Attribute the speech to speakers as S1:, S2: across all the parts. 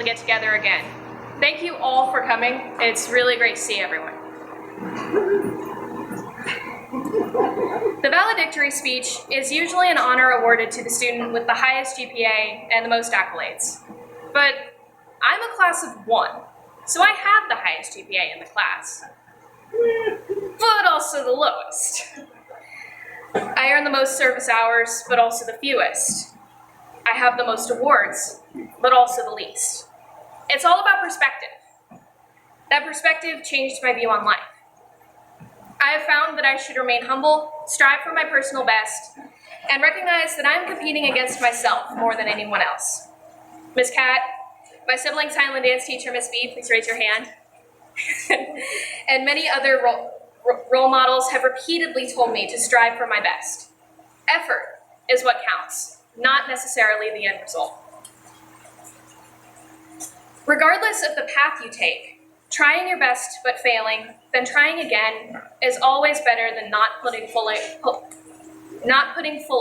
S1: to get together again. Thank you all for coming. It's really great to see everyone. The valedictory speech is usually an honor awarded to the student with the highest GPA and the most accolades. But I'm a class of 1, so I have the highest GPA in the class, but also the lowest. I earn the most service hours, but also the fewest. I have the most awards, but also the least. It's all about perspective. That perspective changed my view on life. I have found that I should remain humble, strive for my personal best, and recognize that I'm competing against myself more than anyone else. Miss Cat, my sibling silent dance teacher, Miss B, please raise your hand. And many other role models have repeatedly told me to strive for my best. Effort is what counts, not necessarily the end result. Regardless of the path you take, trying your best but failing, then trying again is always better than not putting full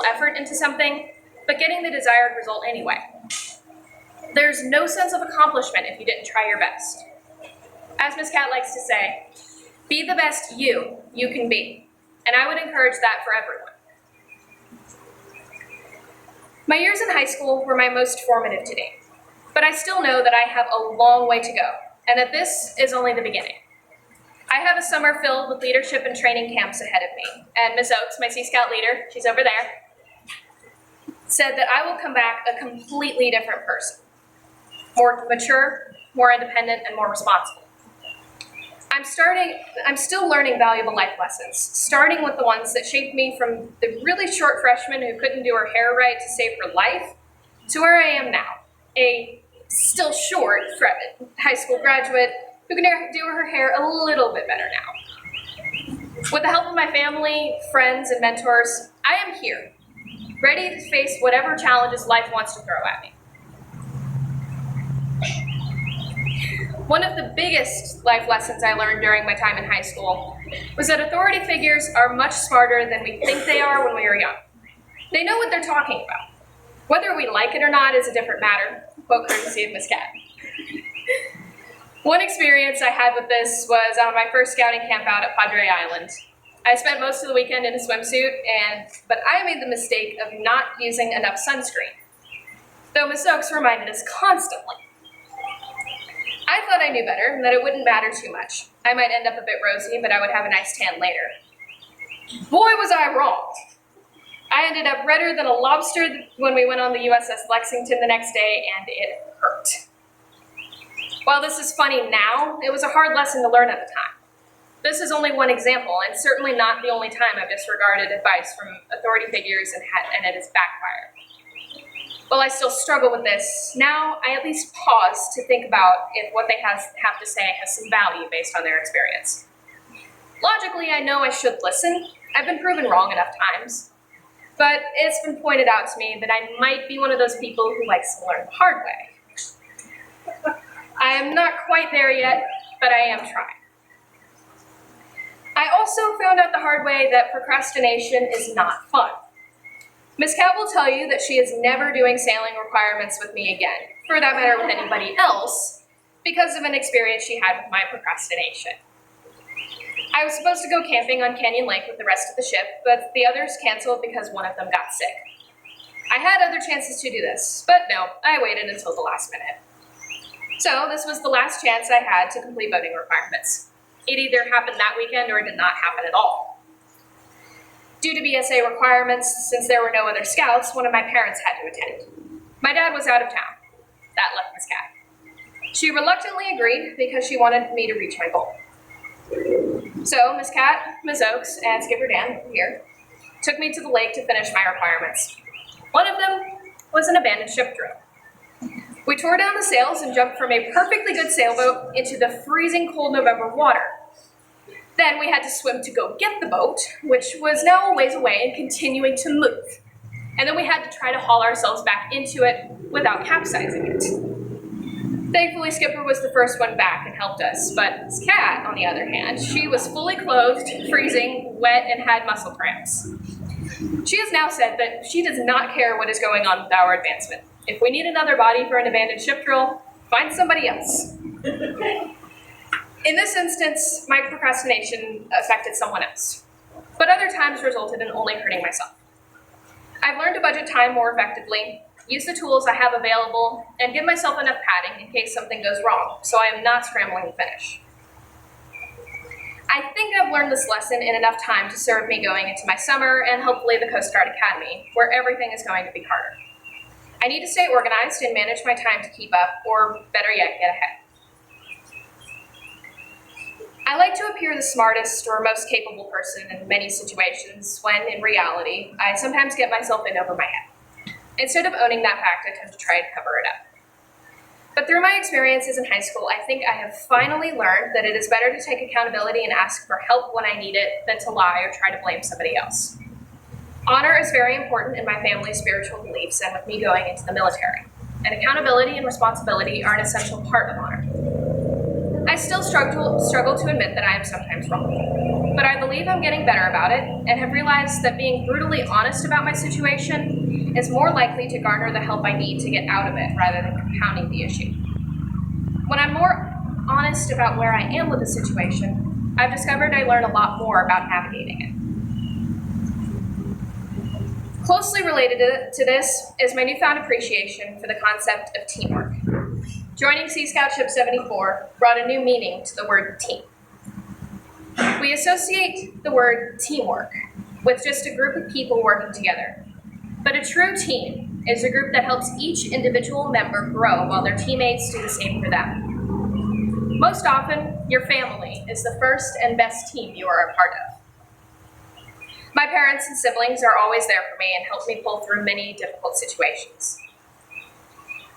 S1: effort into something, but getting the desired result anyway. There's no sense of accomplishment if you didn't try your best. As Miss Cat likes to say, be the best you can be, and I would encourage that for everyone. My years in high school were my most formative to date, but I still know that I have a long way to go, and that this is only the beginning. I have a summer filled with leadership and training camps ahead of me, and Ms. Oakes, my Sea Scout leader, she's over there, said that I will come back a completely different person, more mature, more independent, and more responsible. I'm still learning valuable life lessons, starting with the ones that shaped me from the really short freshman who couldn't do her hair right to save her life, to where I am now, a still short high school graduate who can do her hair a little bit better now. With the help of my family, friends, and mentors, I am here, ready to face whatever challenges life wants to throw at me. One of the biggest life lessons I learned during my time in high school was that authority figures are much smarter than we think they are when we are young. They know what they're talking about. Whether we like it or not is a different matter, quote courtesy of Miss Cat. One experience I had with this was on my first scouting camp out at Padre Island. I spent most of the weekend in a swimsuit, but I made the mistake of not using enough sunscreen, though Miss Oakes reminded us constantly. I thought I knew better and that it wouldn't matter too much. I might end up a bit rosy, but I would have a nice tan later. Boy, was I wrong. I ended up redder than a lobster when we went on the USS Lexington the next day, and it hurt. While this is funny now, it was a hard lesson to learn at the time. This is only one example, and certainly not the only time I've disregarded advice from authority figures and it has backfired. While I still struggle with this, now I at least pause to think about if what they have to say has some value based on their experience. Logically, I know I should listen. I've been proven wrong enough times. But it's been pointed out to me that I might be one of those people who likes to learn the hard way. I am not quite there yet, but I am trying. I also found out the hard way that procrastination is not fun. Miss Cat will tell you that she is never doing sailing requirements with me again, for that matter with anybody else, because of an experience she had with my procrastination. I was supposed to go camping on Canyon Lake with the rest of the ship, but the others canceled because one of them got sick. I had other chances to do this, but no, I waited until the last minute. So this was the last chance I had to complete voting requirements. It either happened that weekend or it did not happen at all. Due to BSA requirements, since there were no other scouts, one of my parents had to attend. My dad was out of town. That left Miss Cat. She reluctantly agreed because she wanted me to reach my goal. So Miss Cat, Ms. Oakes, and Skipper Dan, here, took me to the lake to finish my requirements. One of them was an abandoned ship drill. We tore down the sails and jumped from a perfectly good sailboat into the freezing cold November water. Then we had to swim to go get the boat, which was now a ways away and continuing to move. And then we had to try to haul ourselves back into it without capsizing it. Thankfully, Skipper was the first one back and helped us, but Miss Cat, on the other hand, she was fully clothed, freezing, wet, and had muscle cramps. She has now said that she does not care what is going on with our advancement. If we need another body for an abandoned ship drill, Find somebody else. In this instance, my procrastination affected someone else, but other times resulted in only hurting myself. I've learned to budget time more effectively, use the tools I have available, and give myself enough padding in case something goes wrong, so I am not scrambling to finish. I think I've learned this lesson in enough time to serve me going into my summer and hopefully the Coast Guard Academy, where everything is going to be harder. I need to stay organized and manage my time to keep up, or better yet, get ahead. I like to appear the smartest or most capable person in many situations when, in reality, I sometimes get myself in over my head. Instead of owning that fact, I tend to try to cover it up. But through my experiences in high school, I think I have finally learned that it is better to take accountability and ask for help when I need it than to lie or try to blame somebody else. Honor is very important in my family's spiritual beliefs and with me going into the military. And accountability and responsibility are an essential part of honor. I still struggle to admit that I am sometimes wrong. But I believe I'm getting better about it and have realized that being brutally honest about my situation is more likely to garner the help I need to get out of it rather than compounding the issue. When I'm more honest about where I am with the situation, I've discovered I learn a lot more about navigating it. Closely related to this is my newfound appreciation for the concept of teamwork. Joining Sea Scout Ship 74 brought a new meaning to the word team. We associate the word teamwork with just a group of people working together. But a true team is a group that helps each individual member grow while their teammates do the same for them. Most often, your family is the first and best team you are a part of. My parents and siblings are always there for me and help me pull through many difficult situations.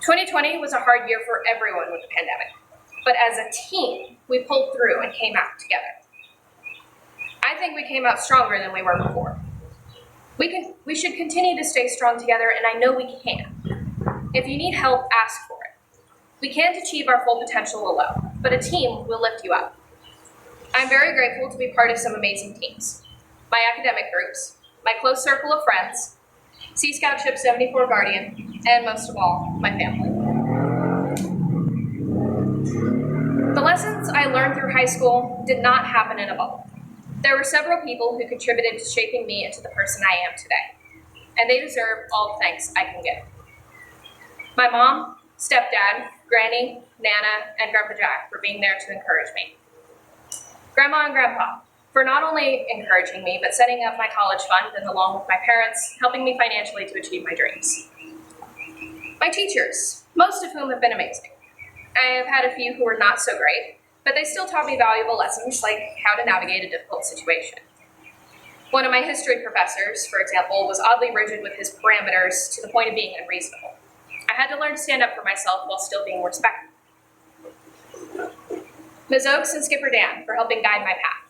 S1: 2020 was a hard year for everyone with the pandemic, but as a team, we pulled through and came out together. I think we came out stronger than we were before. We should continue to stay strong together, and I know we can. If you need help, ask for it. We can't achieve our full potential alone, but a team will lift you up. I'm very grateful to be part of some amazing teams. My academic groups, my close circle of friends, Sea Scout Ship 74 Guardian, and most of all, my family. The lessons I learned through high school did not happen in a bubble. There were several people who contributed to shaping me into the person I am today, and they deserve all the thanks I can give. My mom, stepdad, granny, Nana, and Grandpa Jack for being there to encourage me. Grandma and Grandpa for not only encouraging me, but setting up my college fund and along with my parents, helping me financially to achieve my dreams. My teachers, most of whom have been amazing. I have had a few who were not so great, but they still taught me valuable lessons like how to navigate a difficult situation. One of my history professors, for example, was oddly rigid with his parameters to the point of being unreasonable. I had to learn to stand up for myself while still being respectful. Ms. Oakes and Skipper Dan for helping guide my path.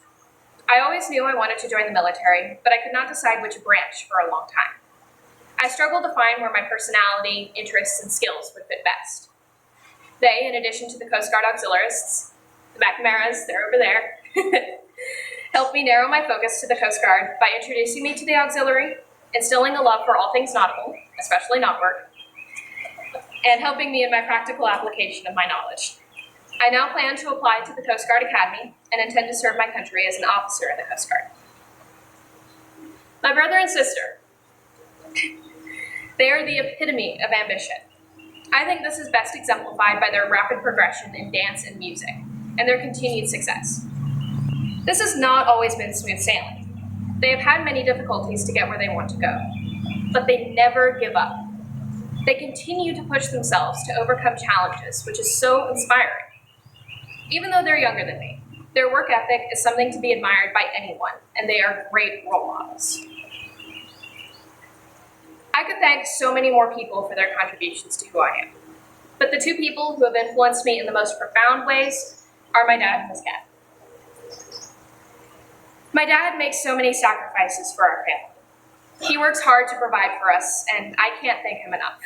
S1: I always knew I wanted to join the military, but I could not decide which branch for a long time. I struggled to find where my personality, interests, and skills would fit best. They, in addition to the Coast Guard auxiliarists, the McNamara's, they're over there, helped me narrow my focus to the Coast Guard by introducing me to the auxiliary, instilling a love for all things nautical, especially knot work, and helping me in my practical application of my knowledge. I now plan to apply to the Coast Guard Academy and intend to serve my country as an officer in the Coast Guard. My brother and sister, they are the epitome of ambition. I think this is best exemplified by their rapid progression in dance and music, and their continued success. This has not always been smooth sailing. They have had many difficulties to get where they want to go, but they never give up. They continue to push themselves to overcome challenges, which is so inspiring. Even though they're younger than me, their work ethic is something to be admired by anyone, and they are great role models. I could thank so many more people for their contributions to who I am, but the two people who have influenced me in the most profound ways are my dad and his cat. My dad makes so many sacrifices for our family. He works hard to provide for us, and I can't thank him enough.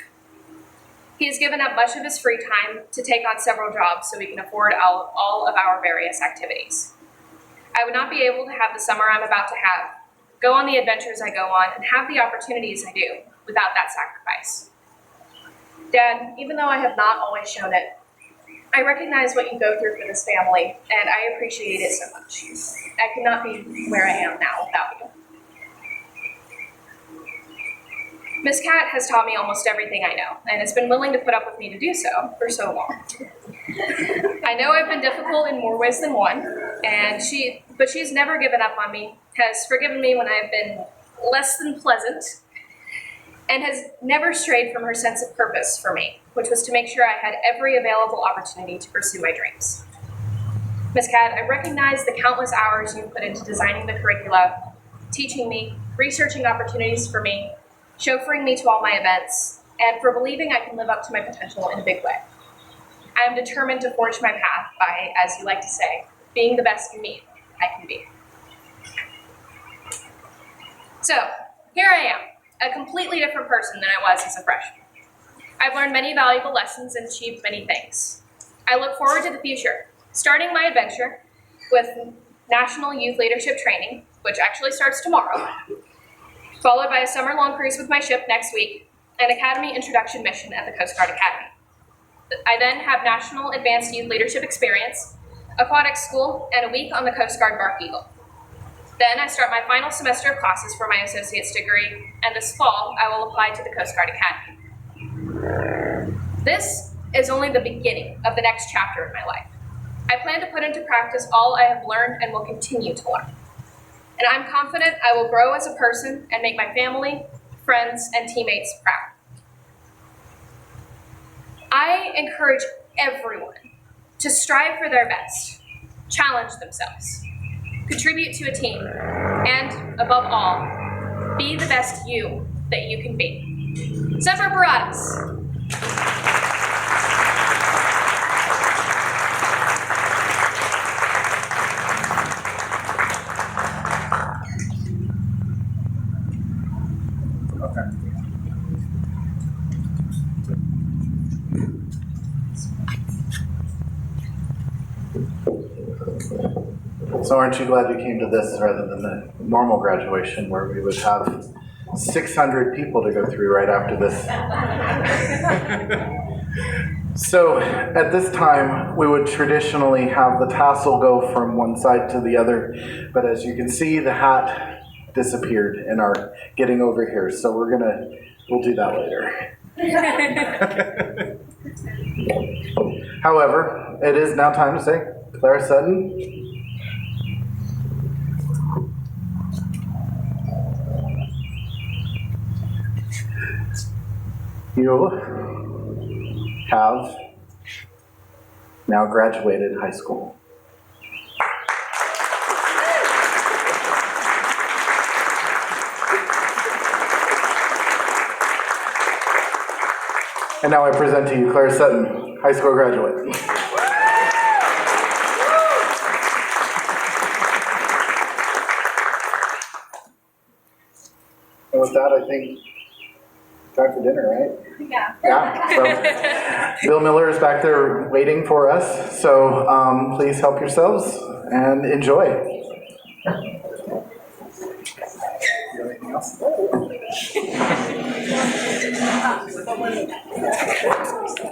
S1: He has given up much of his free time to take on several jobs so we can afford all of our various activities. I would not be able to have the summer I'm about to have, go on the adventures I go on, and have the opportunities I do without that sacrifice. Dad, even though I have not always shown it, I recognize what you go through for this family, and I appreciate it so much. I could not be where I am now without you. Miss Cat has taught me almost everything I know, and has been willing to put up with me to do so for so long. I know I've been difficult in more ways than one, but she's never given up on me, has forgiven me when I've been less than pleasant, and has never strayed from her sense of purpose for me, which was to make sure I had every available opportunity to pursue my dreams. Miss Cat, I recognize the countless hours you put into designing the curricula, teaching me, researching opportunities for me, chauffeuring me to all my events, and for believing I can live up to my potential in a big way. I am determined to forge my path by, as you like to say, being the best you me I can be. So, here I am, a completely different person than I was as a freshman. I've learned many valuable lessons and achieved many things. I look forward to the future, starting my adventure with National Youth Leadership Training, which actually starts tomorrow, followed by a summer-long cruise with my ship next week, an Academy Introduction mission at the Coast Guard Academy. I then have National Advanced Youth Leadership Experience, aquatic school, and a week on the Coast Guard Bark Eagle. Then I start my final semester of classes for my associate's degree, and this fall I will apply to the Coast Guard Academy. This is only the beginning of the next chapter in my life. I plan to put into practice all I have learned and will continue to learn. And I'm confident I will grow as a person and make my family, friends, and teammates proud. I encourage everyone to strive for their best, challenge themselves, contribute to a team, and above all, be the best you that you can be. Semper Paratus.
S2: So aren't you glad you came to this rather than the normal graduation where we would have 600 people to go through right after this? So at this time, we would traditionally have the tassel go from one side to the other, but as you can see, the hat disappeared in our getting over here, so we'll do that later. However, it is now time to say, Clara Sutton. You have now graduated high school. And now I present to you Clara Sutton, high school graduate. And with that, I think time for dinner, right? Yeah. So Bill Miller is back there waiting for us. So please help yourselves and enjoy. Anything else?